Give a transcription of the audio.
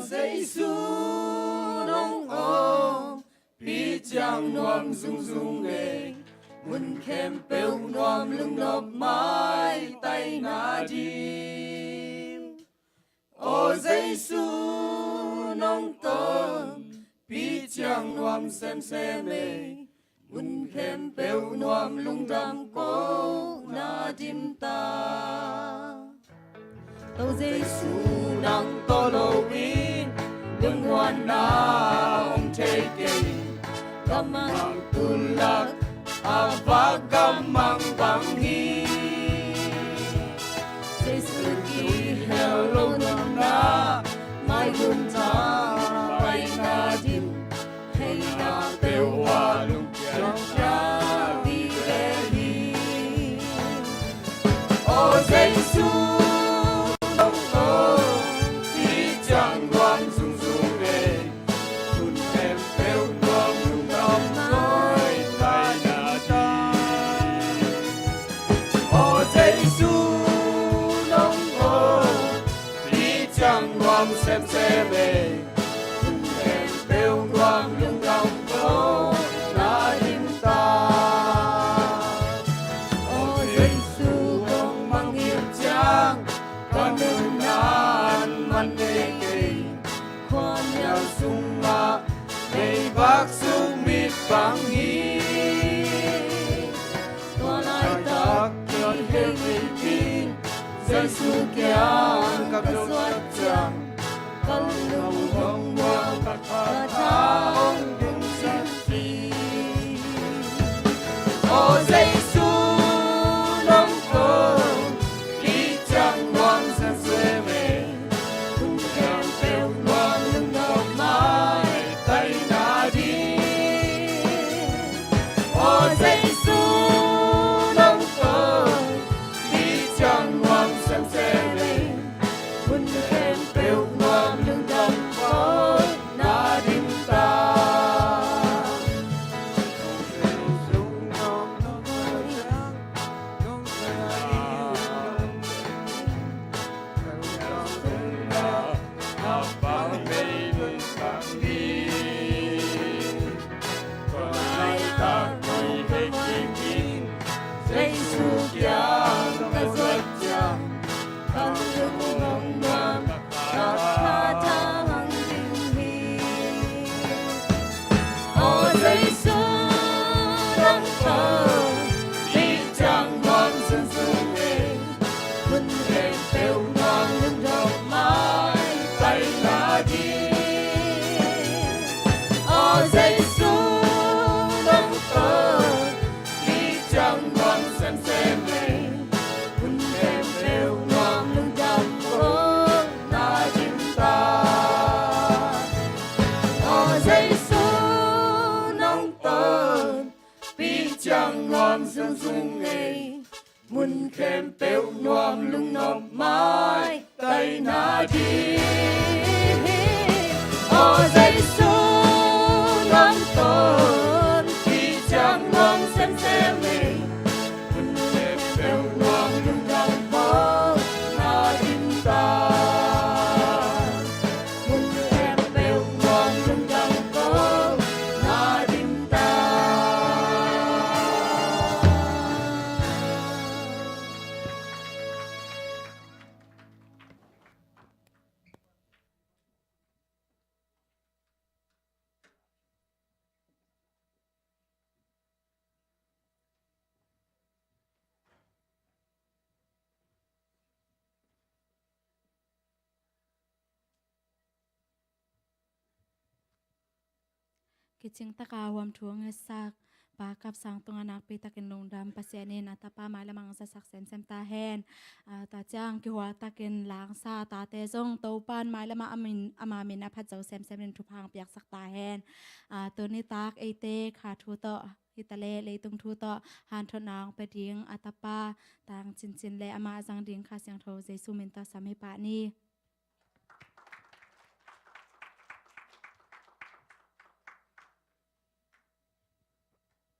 Giêsu nong o pi chang nuam dung dung e mun khem peu nuam lung nop mai tay na dim o Giêsu nong ton pi chang nuam xem e mun khem peu nuam lung dam ko na dim ta Tâu Giêsu nang to lo win đừng ngoan na ông chơi kê kamang tulak ava kamang bangi Giêsu ki hello na mai gun ta pai na dim hey na peu wa lung cha vi le hi o Giêsu xem về cùng em bêu loang lung lòng phố là đêm ta ô Giêsu con mang hiệp trang con đừng nan man đê kê con nhau sung ma ngày bác sung mít vang hi con ai ta cho thêm tin Giêsu kia các xuất chẳng con lung hong hoa các ta ông đừng xem phi ô Giêsu nong con đi chẳng ngoan sang xuê mê cùng kèm theo loan lưng đọc mai tay na đi ô Giêsu nong con đi chẳng ngoan sang xuê mê cùng kèm theo mun khem peu nuam lung nop mai tay na di o Giêsu nong ton khi chang nuam xem me mun khem peu nuam lung dam po na dim ta mun khem peu nuam lung dam po na dim ta Kiching takawam tuang sak bakap sang tung anak pi takin lungdam pasienin atapa malamang sa saksen sem tahen ta chang ki wa takin lang sa ta te zong topan malama amamin aphat zo sem tupang piak sak tahen tu ni tak ate kha thu to hitale le tung thu to han thonang peding atapa tang chin le ama jang ding kha siang tho Giêsu min ta sami pa ni